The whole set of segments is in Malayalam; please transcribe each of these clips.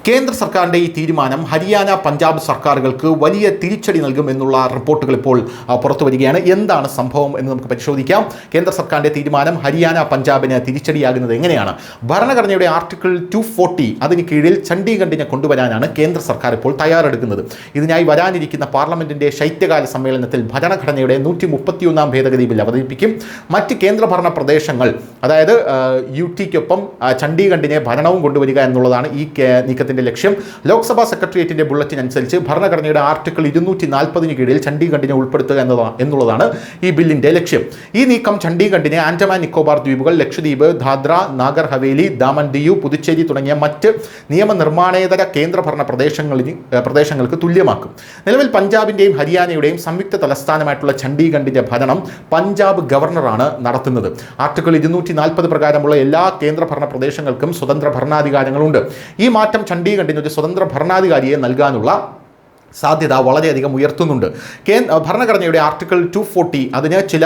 കേന്ദ്ര സർക്കാരിൻ്റെ ഈ തീരുമാനം ഹരിയാന പഞ്ചാബ് സർക്കാരുകൾക്ക് വലിയ തിരിച്ചടി നൽകുമെന്നുള്ള റിപ്പോർട്ടുകൾ ഇപ്പോൾ പുറത്തു വരികയാണ്. എന്താണ് സംഭവം എന്ന് നമുക്ക് പരിശോധിക്കാം. കേന്ദ്ര സർക്കാരിൻ്റെ തീരുമാനം ഹരിയാന പഞ്ചാബിന് തിരിച്ചടിയാകുന്നത് എങ്ങനെയാണ്? ഭരണഘടനയുടെ ആർട്ടിക്കിൾ 240 അതിന് കീഴിൽ ചണ്ഡീഗഡിനെ കൊണ്ടുവരാനാണ് കേന്ദ്ര സർക്കാർ ഇപ്പോൾ തയ്യാറെടുക്കുന്നത്. ഇതിനായി വരാനിരിക്കുന്ന പാർലമെന്റിന്റെ ശൈത്യകാല സമ്മേളനത്തിൽ ഭരണഘടനയുടെ 131 ഭേദഗതി ബിൽ അവതരിപ്പിക്കും. മറ്റ് കേന്ദ്രഭരണ പ്രദേശങ്ങൾ, അതായത് UTക്കൊപ്പം ചണ്ഡീഗഡിനെ ഭരണവും കൊണ്ടുവരിക എന്നുള്ളതാണ് ഈ നീക്കത്തിന്റെ ലക്ഷ്യം. ലോക്സഭാ സെക്രട്ടേറിയറ്റിന്റെ ബുള്ളറ്റിൻ അനുസരിച്ച് ഭരണഘടനയുടെ ആർട്ടിക്കിൾ 240 കീഴിൽ ചണ്ഡീഗഡിനെ ഉൾപ്പെടുത്തുക എന്നുള്ളതാണ് ഈ ബില്ലിന്റെ ലക്ഷ്യം. ഈ നീക്കം ചണ്ഡീഗഡിനെ ആൻഡമാൻ നിക്കോബാർ ദ്വീപുകൾ, ലക്ഷദ്വീപ്, ദാദ്ര നാഗർ ഹവേലി, ദാമൻ ദിയു, പുതുച്ചേരി തുടങ്ങിയ മറ്റ് നിയമനിർമ്മാണേതര കേന്ദ്രഭരണ പ്രദേശങ്ങൾക്ക് തുല്യമാക്കും. നിലവിൽ പഞ്ചാബിന്റെയും ഹരിയാനയുടെയും സംയുക്ത തലസ്ഥാനമായിട്ടുള്ള ചണ്ഡീഗഡിന്റെ ഭരണം പഞ്ചാബ് ഗവർണറാണ് നടത്തുന്നത്. ആർട്ടിക്കിൾ 240 പ്രകാരമുള്ള എല്ലാ കേന്ദ്രഭരണ പ്രദേശങ്ങൾക്കും സ്വതന്ത്ര ഭരണാധികാരങ്ങളുണ്ട്. ഈ മാറ്റം ചണ്ഡീഗഡിന് ഒരു സ്വതന്ത്ര ഭരണാധികാരിയെ നൽകാനുള്ള സാധ്യത വളരെയധികം ഉയർത്തുന്നുണ്ട്. ഭരണഘടനയുടെ ആർട്ടിക്കിൾ 240 അതിന് ചില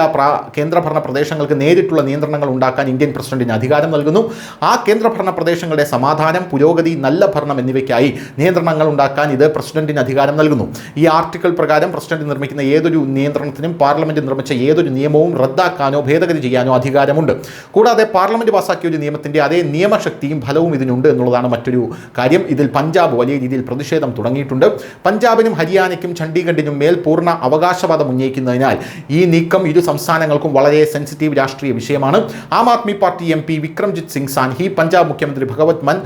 കേന്ദ്രഭരണ പ്രദേശങ്ങൾക്ക് നേരിട്ടുള്ള നിയന്ത്രണങ്ങൾ ഉണ്ടാക്കാൻ ഇന്ത്യൻ പ്രസിഡന്റിന് അധികാരം നൽകുന്നു. ആ കേന്ദ്രഭരണ പ്രദേശങ്ങളുടെ സമാധാനം, പുരോഗതി, നല്ല ഭരണം എന്നിവയ്ക്കായി നിയന്ത്രണങ്ങൾ ഉണ്ടാക്കാൻ ഇത് പ്രസിഡന്റിന് അധികാരം നൽകുന്നു. ഈ ആർട്ടിക്കിൾ പ്രകാരം പ്രസിഡന്റ് നിർമ്മിക്കുന്ന ഏതൊരു നിയന്ത്രണത്തിനും പാർലമെന്റ് നിർമ്മിച്ച ഏതൊരു നിയമവും റദ്ദാക്കാനോ ഭേദഗതി ചെയ്യാനോ അധികാരമുണ്ട്. കൂടാതെ പാർലമെന്റ് പാസാക്കിയ ഒരു നിയമത്തിന്റെ അതേ നിയമശക്തിയും ഫലവും ഇതിനുണ്ട് എന്നുള്ളതാണ് മറ്റൊരു കാര്യം. ഇതിൽ പഞ്ചാബ് വലിയ രീതിയിൽ പ്രതിഷേധം തുടങ്ങിയിട്ടുണ്ട്. പഞ്ചാബിനും ഹരിയാനയ്ക്കും ചണ്ഡീഗഡിനും മേൽ പൂർണ്ണ അവകാശവാദം ഉന്നയിക്കുന്നതിനാൽ ഈ നീക്കം ഇരു സംസ്ഥാനങ്ങൾക്കും വളരെ സെൻസിറ്റീവ് രാഷ്ട്രീയ വിഷയമാണ്. ആം ആദ്മി പാർട്ടി MP വിക്രംജിത്ത് സിംഗ് സാൻഹി, പഞ്ചാബ് മുഖ്യമന്ത്രി ഭഗവത് മാൻ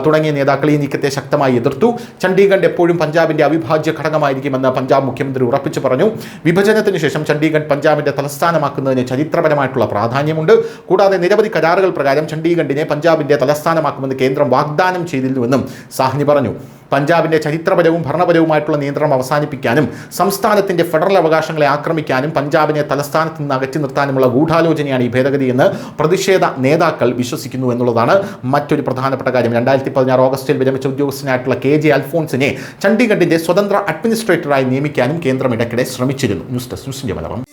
തുടങ്ങിയ നേതാക്കൾ ഈ നീക്കത്തെ ശക്തമായി എതിർത്തു. ചണ്ഡീഗഡ് എപ്പോഴും പഞ്ചാബിന്റെ അവിഭാജ്യ ഘടകമായിരിക്കുമെന്ന് പഞ്ചാബ് മുഖ്യമന്ത്രി ഉറപ്പിച്ചു പറഞ്ഞു. വിഭജനത്തിന് ശേഷം ചണ്ഡീഗഡ് പഞ്ചാബിന്റെ തലസ്ഥാനമാക്കുന്നതിന് ചരിത്രപരമായിട്ടുള്ള പ്രാധാന്യമുണ്ട്. കൂടാതെ നിരവധി കരാറുകൾ പ്രകാരം ചണ്ഡീഗഡിനെ പഞ്ചാബിന്റെ തലസ്ഥാനമാക്കുമെന്ന് കേന്ദ്രം വാഗ്ദാനം ചെയ്തിരുന്നുവെന്നും സാഹ്നി പറഞ്ഞു. പഞ്ചാബിന്റെ ചരിത്രപരവും ഭരണപരവുമായിട്ടുള്ള നിയന്ത്രണം അവസാനിപ്പിക്കാനും സംസ്ഥാനത്തിന്റെ ഫെഡറൽ അവകാശങ്ങളെ ആക്രമിക്കാനും പഞ്ചാബിനെ തലസ്ഥാനത്ത് നിന്ന് അകറ്റി നിർത്താനുമുള്ള ഗൂഢാലോചനയാണ് ഈ ഭേദഗതിയെന്ന് പ്രതിഷേധ നേതാക്കൾ വിശ്വസിക്കുന്നു എന്നുള്ളതാണ് മറ്റൊരു പ്രധാനപ്പെട്ട കാര്യം. 2016 ഓഗസ്റ്റിൽ വിരമിച്ച ഉദ്യോഗസ്ഥനായിട്ടുള്ള KJ അൽഫോൺസിനെ ചണ്ഡീഗഡിന്റെ സ്വതന്ത്ര അഡ്മിനിസ്ട്രേറ്ററായി നിയമിക്കാനും കേന്ദ്രം ഇടയ്ക്കിടെ ശ്രമിച്ചിരുന്നു. News desk news India Malayalam.